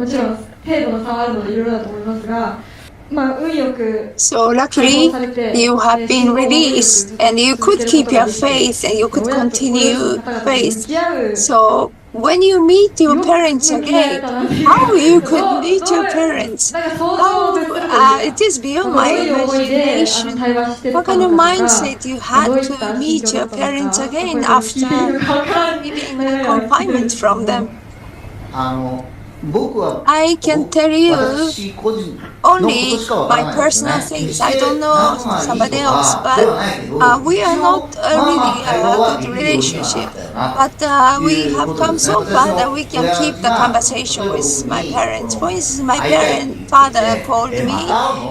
もちろん程度の差はあるのでいろいろだと思いますが、運よく So luckily, you have been released and you could keep your faith and you could continue faith. So when you meet your parents again, how you could meet your parents? How, it is beyond my imagination. What kind of mindset you had to meet your parents again after receiving confinement from them? I can tell you only my personal things. I don't know somebody else, but we are not really a good relationship. But we have come so far that we can keep the conversation with my parents. For instance, my father called me,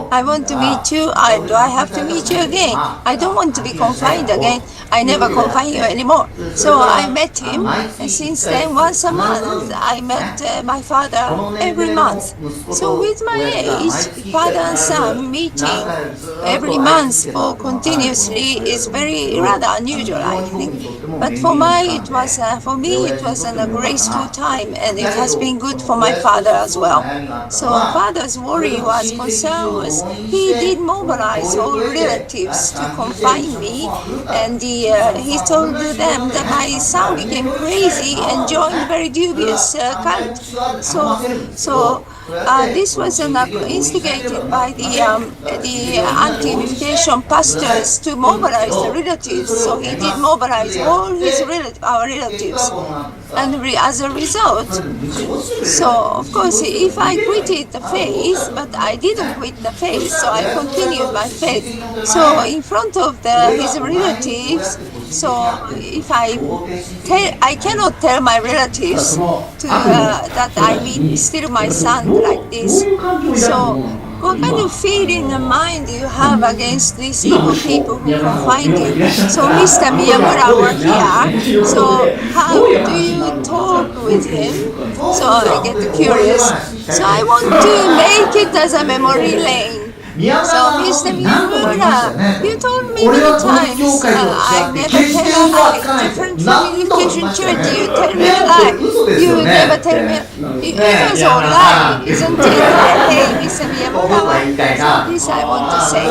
I want to meet you. Do I have to meet you again? I don't want to be confined again. I never confine you anymore. So I met him, and since then, once a month, I met my father every month. So with my age, father and son meeting every month or continuously is very rather unusual, I think. But for me, it was a graceful time, and it has been good for my father as well. So father's worry was concern was he did mobilize all relatives to confine me, and he told them that my son became crazy and joined very dubious cult. So this was instigated by the anti-unification pastors to mobilize the relatives. So he did mobilize all our relatives, and as a result, so of course, if I quitted the faith, but I didn't quit the faith, so I continued my faith. So in front of his relatives. So if I cannot tell my relatives that I mean still my son like this. So what kind of feeling and mind do you have against these evil people who confined you? So Mr. Miyamura were here. So how do you talk with him? So I get curious. So I want to make it as a memory lane. So, Mr. Miyamura, you told me many times I never tell a lie. Different communication church, you tell me a lie. You never tell me. It was all lie, isn't it? Hey, Mr. Miyamura. So this I want to say.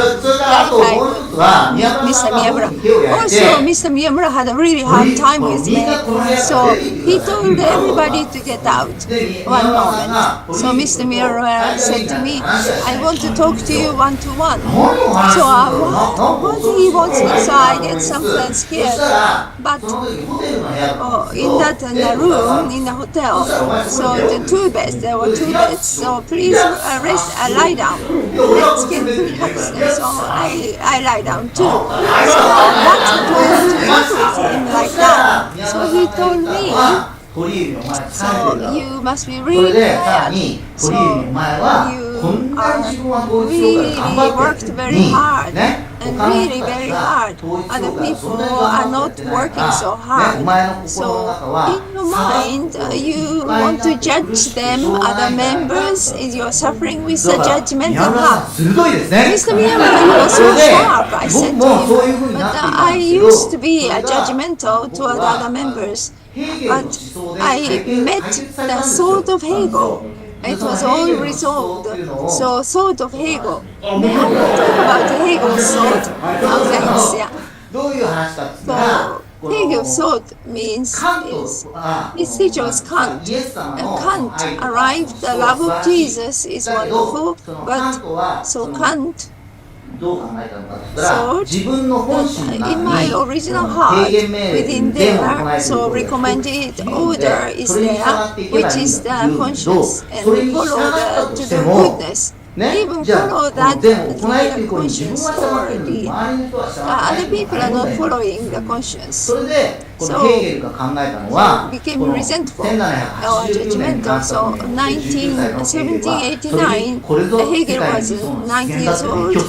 Mr. Miyamura. Also, Mr. Miyamura had a really hard time with me. So he told everybody to get out one moment. So Mr. Miyamura said to me, I want to talk to you one-to-one. So what he wants me, so I get sometimes scared. But in that room, in the hotel, so there were two beds, so please lie down. Let's get relaxed. So I lie down too. So what to talk with him like that? So he told me, so you must be really tired. So you really worked very hard and really very hard. Other people are not working so hard. So in your mind, you want to judge them, other members, you're suffering with a judgmental heart. Mr. Miyamura, you are so sharp, I said to him. But I used to be judgmental toward other members. But I met the sword of Hegel. It was all resolved. So, sword of Hegel. May I talk about Hegel's sword? So, Hegel's sword means his teacher was Kant. And Kant arrived, the love of Jesus is wonderful, but so Kant so in my original heart, within there, so recommended order is there, which is the conscience, and we follow to the goodness. Even follow that the conscience, or the other people are not following the conscience. So became resentful or judgmental. So 1789, Hegel was 90 years old.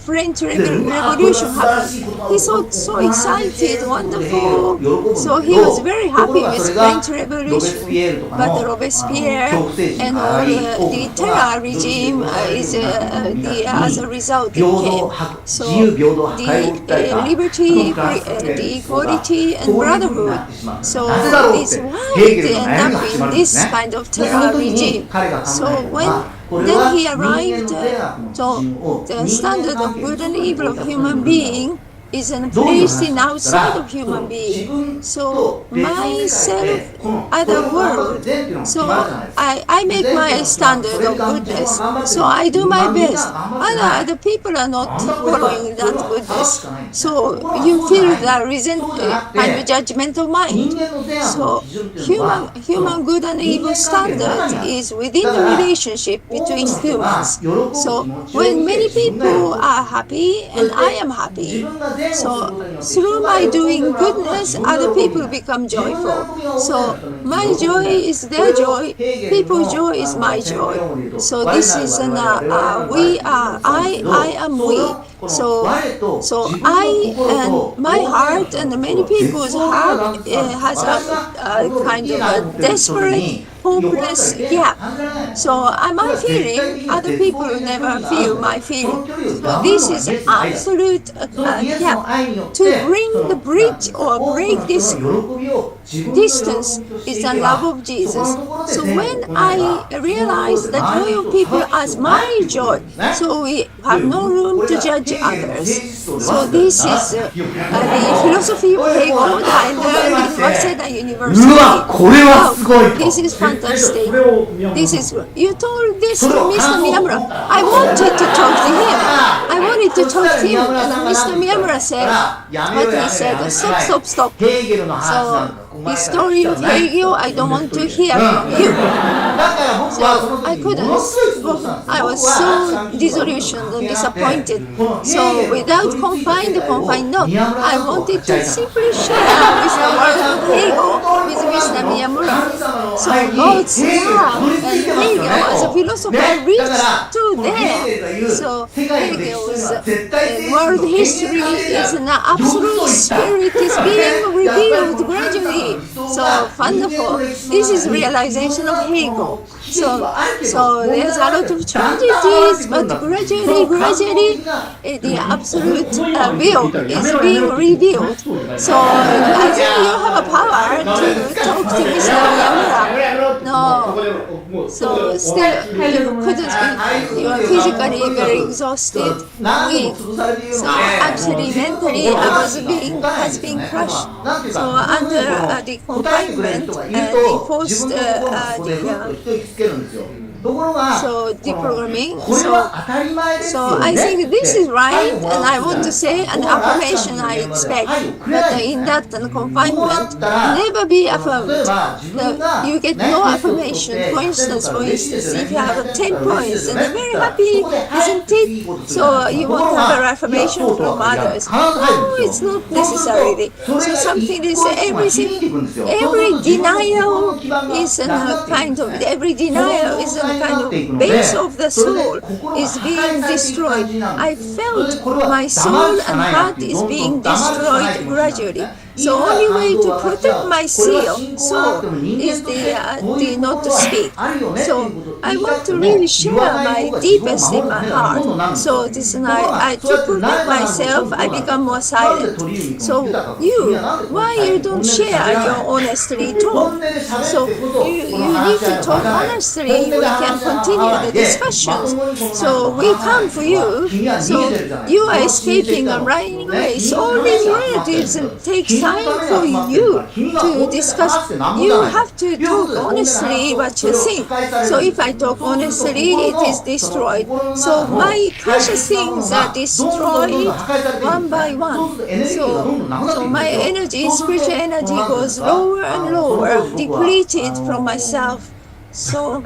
French Revolution happened. He was so excited, wonderful. So he was very happy with French Revolution. But Robespierre and all the terror regime is as a result it came. So the liberty, the equality, and brotherhood. So it's why they end up in this kind of terror regime. So then he arrived, so the standard of good and evil of human being is placed in outside of human being. So myself, other world. So I make my standard of goodness. So I do my best. Other people are not following that goodness. So you feel the resentment and judgment of mind. So human good and evil standard is within the relationship between humans. So when many people are happy and I am happy, so through my doing goodness, other people become joyful. So my joy is their joy, people's joy is my joy. So this is we are, I am we. So I and my heart and many people's heart has a kind of a desperate, hopeless gap. So my feeling, other people never feel my feeling. So this is absolute gap. To bring the bridge or break this distance is the love of Jesus. So when I realize the joy of people as my joy, so we have no room to judge others. So this is the philosophy of Hegel that I learned in Waseda University. Wow, this is fantastic. This is, you told this to Mr. Miyamura. I wanted to talk to him. I wanted to talk to him, and Mr. Miyamura said, what he said, stop. So the story of Hegel, I don't want to hear from you. So I couldn't. I was so disillusioned and disappointed. So without confine, no. I wanted to simply share with the world of Hegel with Mr. Miyamura. So God's love and Hegel as a philosopher reached to there. So Hegel's world history is an absolute spirit is being revealed gradually. So wonderful. This is realization of Hegel. So there's a lot of tragedies, but gradually the absolute will is being revealed. So I think you have a power to talk to Mr. Miyamura. No. So still you couldn't, you are physically very exhausted, weak. So actually mentally I was has been crushed. So under the confinement and imposed so deprogramming. So I think this is right, and I want to say an affirmation I expect. But in that confinement, never be affirmed. You get no affirmation. For instance, if you have 10 points and you're very happy, isn't it? So you want to have an affirmation from others. No, it's not necessarily. So something is every denial is a kind of kind of base of the soul is being destroyed. I felt my soul and heart is being destroyed gradually. So only way to protect my soul is the not to speak. So I want to really share my deepest in my heart. So this to protect myself, I become more silent. So why you don't share your honestly talk? So you need to talk honestly. We can continue the discussions. So we come for you. So you are escaping and running away. So all these relatives take time for you to discuss. You have to talk honestly what you think. So if I talk honestly, it is destroyed. So my precious things are destroyed one by one. So my energy, spiritual energy goes lower and lower, depleted from myself. So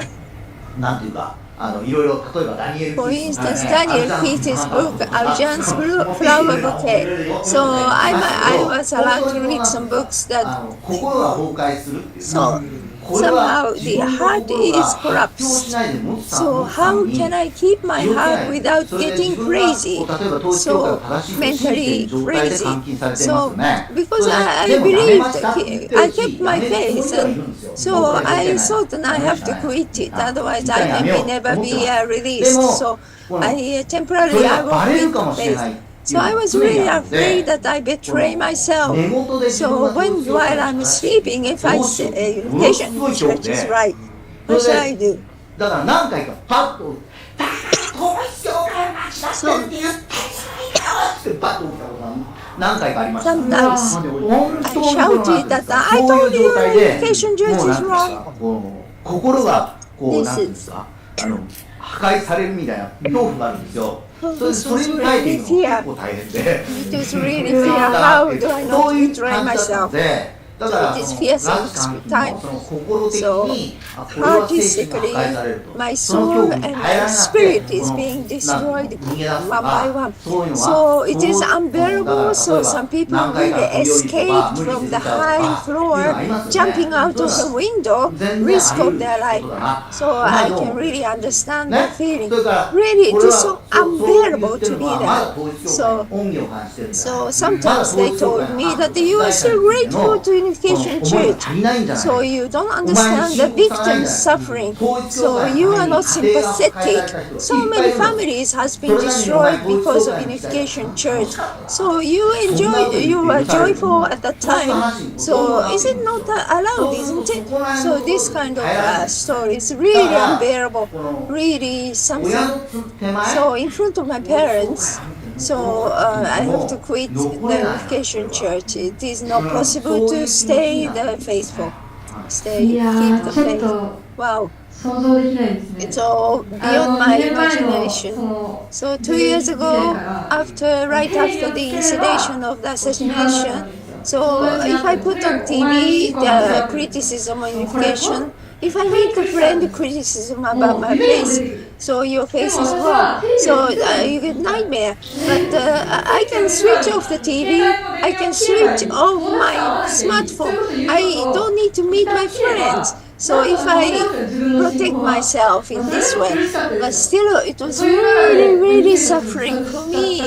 for instance, Daniel Peter's book, Arjan's Flower Bouquet. So I was allowed to read some books that somehow the heart is collapsed. So how can I keep my heart without getting crazy? So mentally crazy. So because I believed, I kept my faith, and so I thought that I have to quit it, otherwise I may never be released. So temporarily I will quit the faith. So I was really afraid that I betray myself. So while I'm sleeping, if I say unification church is right, what should I do? だから何回かパッと「だから統一教会は間違ってるって言ってるよ」ってパッと起きたことが何回かありました。 Sometimes I shouted that I told you unification church is wrong. 心がこうなんていうんですか破壊されるみたいな恐怖があるんですよ。それに耐えていくの結構大変で。It is really fear. How do I not betray myself? だから It is fearsome time. So artistically, my soul and my spirit is being destroyed one by one. So it is unbearable. So some people really escape from the high floor, jumping out of the window, risk of their life. So I can really understand the feeling. Really, it is so unbearable to be there. So sometimes they told me that you are so grateful to Unification Church. So you don't understand the victim's suffering. So you are not sympathetic. So many families has been destroyed because of Unification Church. So you were joyful at that time. So is it not allowed, isn't it? So this kind of story is really unbearable, really something. So in front of my parents, so I have to quit the Unification Church. It is not possible to stay the faithful. Keep the faith. Wow. It's all beyond my imagination. So 2 years ago, right after the installation of the assassination, so if I put on TV the criticism on unification, if I make a friend criticism about my face, so your face is wrong, so you get nightmare. But I can switch off the TV, I can switch off my smartphone. I don't need to meet my friends. So if I protect myself in this way, but still it was really, really suffering for me.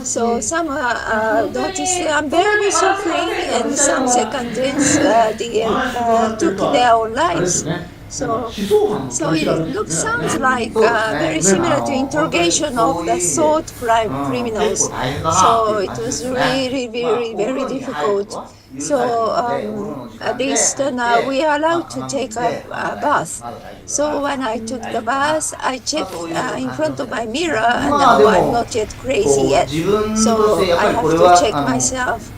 So some noticed the unbearable suffering, and some secondaries took their own lives. So it sounds like very similar to interrogation of the thought criminals. So it was really very, very difficult. So at least now we are allowed to take a bath. So when I took the bath, I checked in front of my mirror, and now I'm not yet crazy yet. So I have to check myself.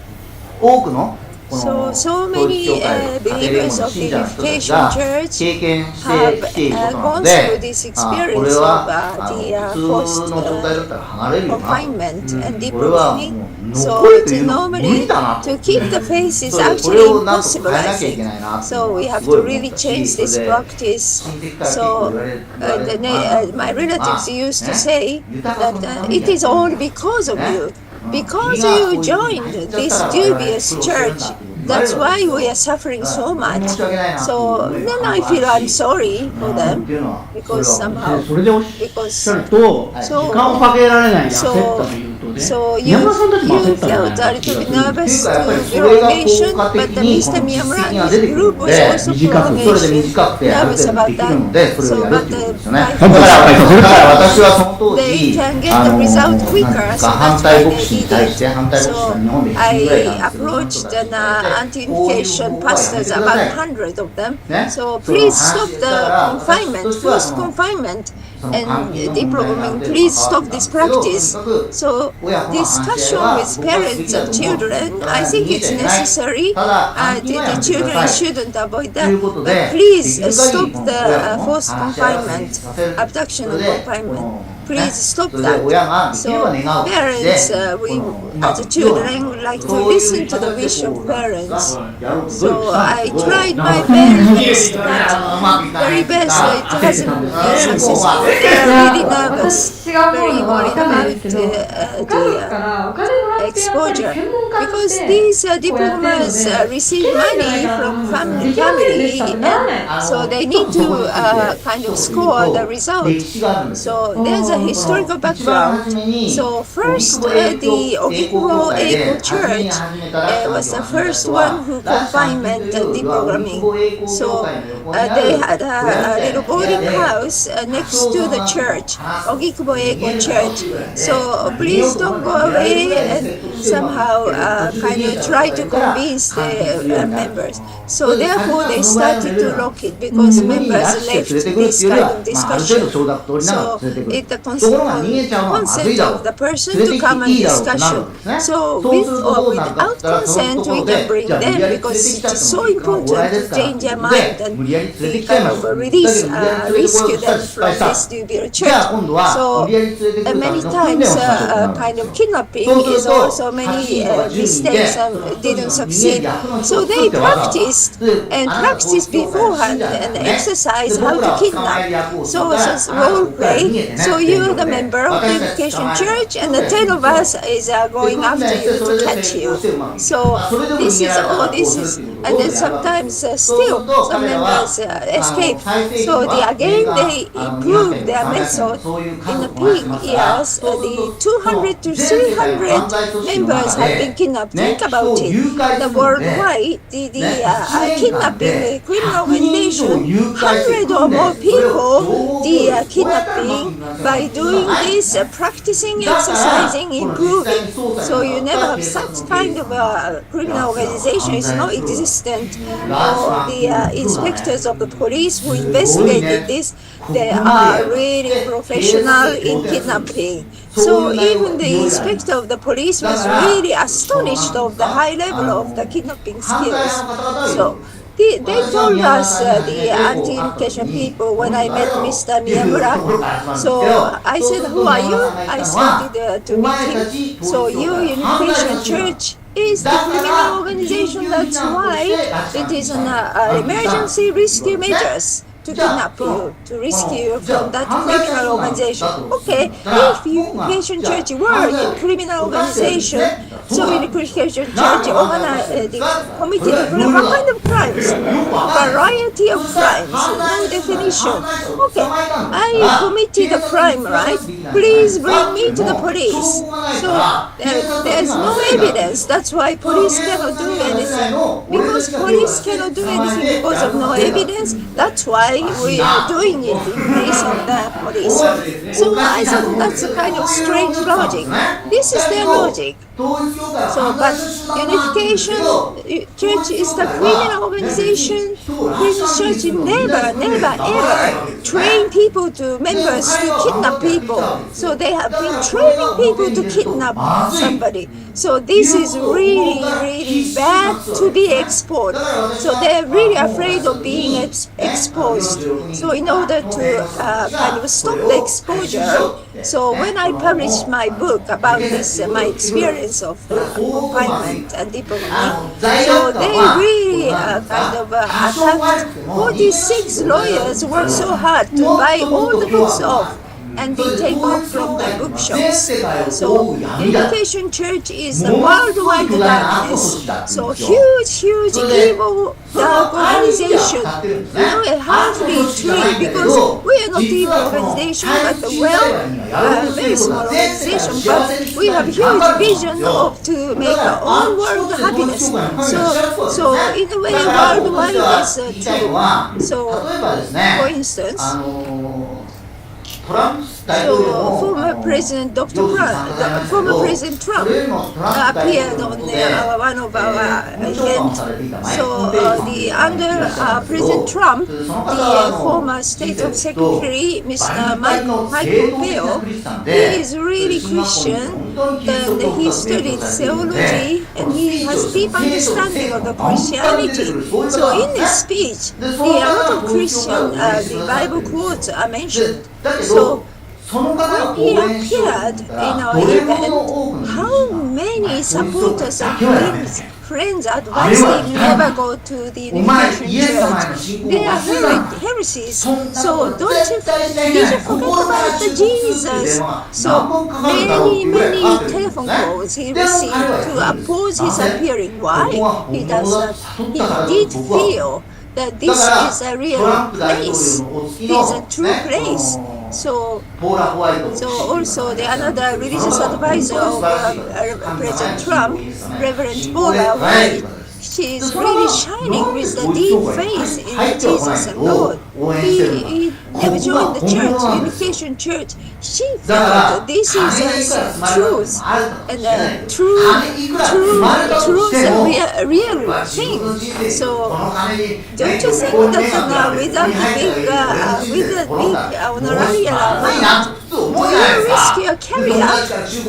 So many believers of the Unification Church have gone through this experience of the forced confinement and deprogramming. So normally to keep the faith is actually impossible, I think. So we have to really change this practice. So my relatives used to say that it is all because of you. Because you joined this dubious church, that's why we are suffering so much. So then I feel I'm sorry for them, because somehow, so you felt a little bit nervous to prolongation, but Mr. Miyamura, his group was also prolongation, nervous about that. So, but they can get the result quicker, so that's why they did it. So I approached an anti-unification pastors, about 100 of them. So please stop the confinement, forced confinement, and deprogramming. Please stop this practice. So discussion with parents of children, I think it's necessary. The children shouldn't avoid that. But please stop the forced confinement, abduction and confinement. Please stop that. So parents, we as a children would like to listen to the wish of parents. So I tried my very best, but very best. It hasn't been successful. They are really nervous, very worried about the exposure, because these diplomats receive money from family, and so they need to kind of score the result. So there's a historical background. So first, the Okikubo Eiko Church was the first one who confinement and deprogramming. So they had a little boarding house next to the church, Ogikubo Ego Church. So please don't go away and somehow kind of try to convince the members. So therefore they started to lock it because members left this kind of discussion. So it's the consent of the person to come and discussion. So with or without consent we can bring them because it's so important to change their mind and kind of release, rescue them from this dubious church. So many times kind of kidnapping is also many mistakes and didn't succeed. So they practiced beforehand and exercise how to kidnap. So it's role play. So you're the member of the education church and the 10 of us is going after you to catch you. So this is and then sometimes still some members escape. So again they improved their method. In the peak years, the 200 to 300 members have been kidnapped. Think about it. The worldwide, the kidnapping criminal organization, 100 or more people, the kidnapping by doing this, practicing, exercising, improving. So you never have such kind of criminal organization is not existent. Or the inspectors of the police who investigated this, they are really professional in kidnapping. So even the inspector of the police was really astonished of the high level of the kidnapping skills. So they told us, the anti-education people, when I met Mr. Miyamura. So I said, who are you? I started to meet him. So your Unification Church is the criminal organization. That's why it is an emergency rescue measures to kidnap you, to rescue you from that criminal organization. Okay, if Unification Church were a criminal organization, so Unification Church committed what kind of crimes? Variety of crimes, no definition. Okay, I committed a crime, right? Please bring me to the police. So there's no evidence. That's why police cannot do anything. Because police cannot do anything because of no evidence. That's why we are doing it in place of the police. So I thought that's a kind of strange logic. This is their logic. So, but Unification Church is the criminal organization. Christian Church never ever train people to members to kidnap people. So they have been training people to kidnap somebody. So this is really bad to be exposed. So they're really afraid of being exposed. So in order to kind of stop the exposure, so when I published my book about this, my experience of confinement and diplomacy, so they really kind of attacked. 46 lawyers worked so hard to buy all the books off and they take off from the bookshops. So Unification Church is a worldwide darkness. So huge evil dark organization. A hardly tree because we are not evil organization, but very small organization. But we have huge vision of to make our own world happiness. So in a way, worldwide is true. So for instance. So former President former President Trump appeared on one of our events. So under President Trump, the former State of Secretary, Mr. Mike Pompeo, he is really Christian and he studied theology and he has deep understanding of the Christianity. So in this speech, a lot of Christian the Bible quotes are mentioned. So when he appeared in our event, how many supporters and friends advised him never go to the Unification Church? They are heresies. So did you forget about the Jesus? So many telephone calls he received to oppose his appearing. Why? He did feel that this is a real place. It is a true place. So also the another religious advisor of President Trump, Reverend Paula White, she is really shining with the deep faith in Jesus and God. He never joined the church, Unification Church. She thought this is a truth, and truth, a real thing. So don't you think that with a big honorarium amount, you risk your career,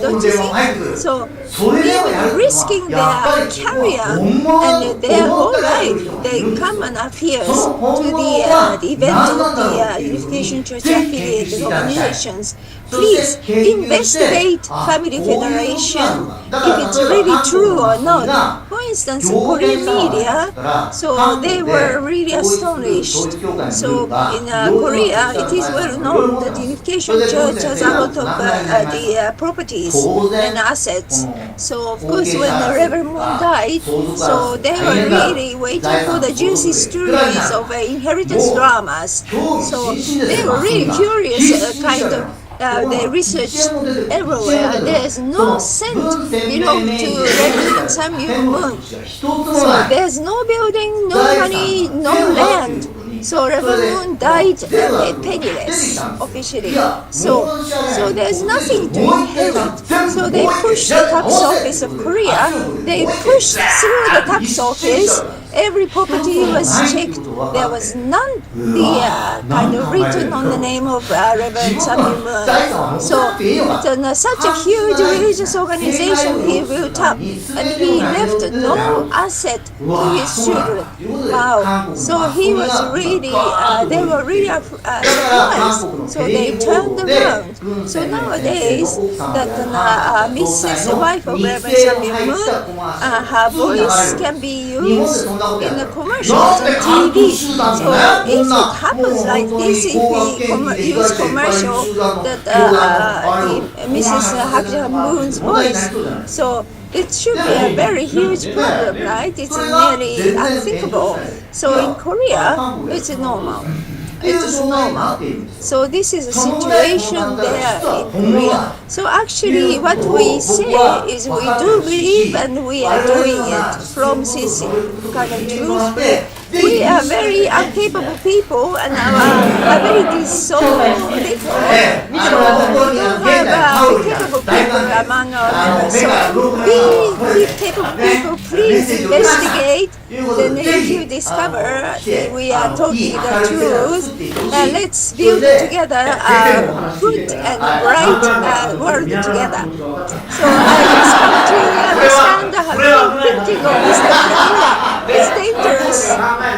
don't you think? So even risking their career and their whole life, they come and appears to the event of the Unification Church affiliated organizations. Please investigate Family Federation if it's really true or not. For instance, Korean media, so they were really astonished. So in Korea, it is well known that the Unification Church has a lot of the properties and assets. So of course, when the Reverend Moon died, so they were really waiting for the juicy stories of inheritance dramas. So they were really curious, kind of. They researched everywhere. There's no cent belong to Reverend Samuel Moon. So there's no building, no money, no land. So Reverend Moon died penniless officially. So there's nothing to inherit. So they pushed the tax office of Korea. They pushed through the tax office. Every property was checked. There was none kind of written on the name of Reverend Samuel Moon. So such a huge religious organization he built up, and he left no asset to his children. Wow! So he was really, they were really surprised. So they turned around. So nowadays, that Mrs. the wife of Reverend Samuel Moon, her voice can be used in the commercials on TV. So if it happens like this, if we use commercial that the Mrs. Hakja Moon's voice, so it should be a very huge problem, right? It's nearly unthinkable. So in Korea, it's normal. It is normal. So this is a situation there in Korea. So actually what we say is we do believe and we are doing it from this kind of truth. We are very incapable people and our ability is so little. So we don't have capable people among our members. So be capable people, please investigate. Then if you discover that we are talking the truth, let's build together a good and bright world together. So I just come to understand how printing of Mr. Manila is dangerous.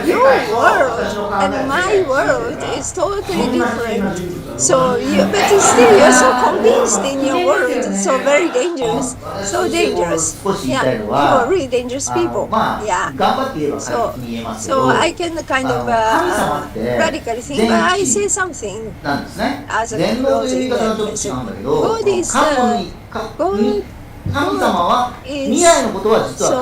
Your world and my world is totally different. So, but still you're so convinced in your world. So very dangerous. So dangerous. Yeah, you are really dangerous people. Yeah. So I can kind of radically think, but I say something as a closing message. God is God. Is so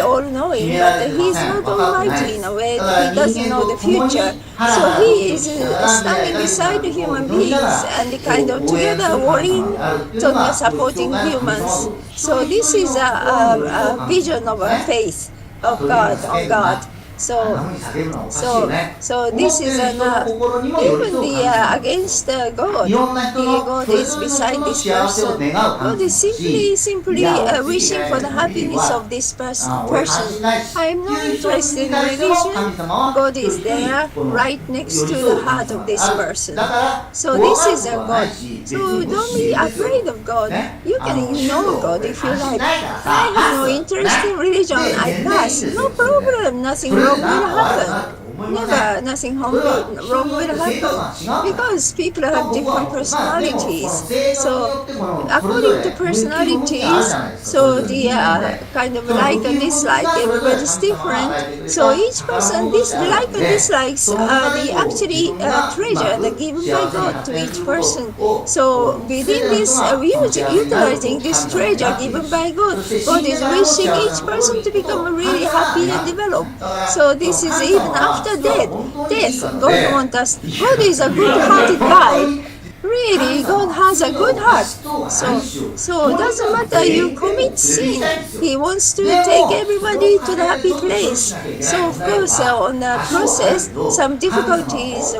all-knowing, but He's not almighty in a way. He doesn't know the future. So He is standing beside the human beings and kind of together worrying, supporting humans. So this is a vision of a faith of God, on God. So this is even against God. God is beside this person. God is simply wishing for the happiness of this person. I am not interested in religion. God is there, right next to the heart of this person. So this is a God. So don't be afraid of God. You can ignore God if you like. I have no interest in religion. I pass. No problem. Nothing wrong will happen. Never, nothing wrong will happen, because people have different personalities. So according to personalities, so the kind of like and dislike, everybody's different. So each person, this like and dislikes are the actually treasure that given by God to each person. So within this, utilizing this treasure given by God, God is wishing each person to become really happy and develop. So this is even after death. God wants us. God is a good-hearted guy. Really. really, God has a good heart. So it doesn't matter you commit sin. He wants to take everybody to the happy place. So of course, on the process, some difficulties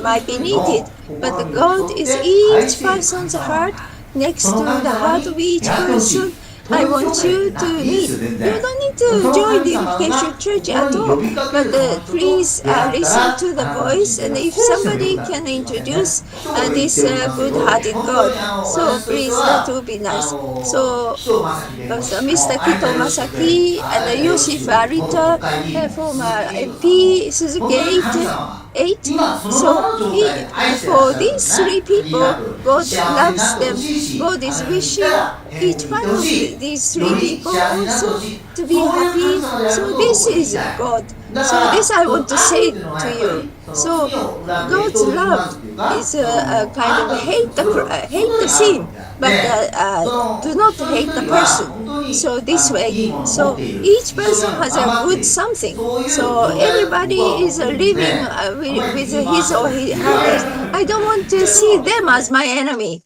might be needed, but God is each person's heart next to the heart of each person. I want you to meet. You don't need to join the Unification Church at all, but please listen to the voice, and if somebody can introduce this good-hearted God, so please, that would be nice. So Mr. Kito Masaki and Yosef Arita, former MP, Suzuki 8. So for these three people, God loves them. God is wishing each one of these three people also to be happy. So this is God. So this I want to say to you. So God's love is a kind of hate the sin, but do not hate the person. So this way, so each person has a good something. So everybody is living with his or her. I don't want to see them as my enemy.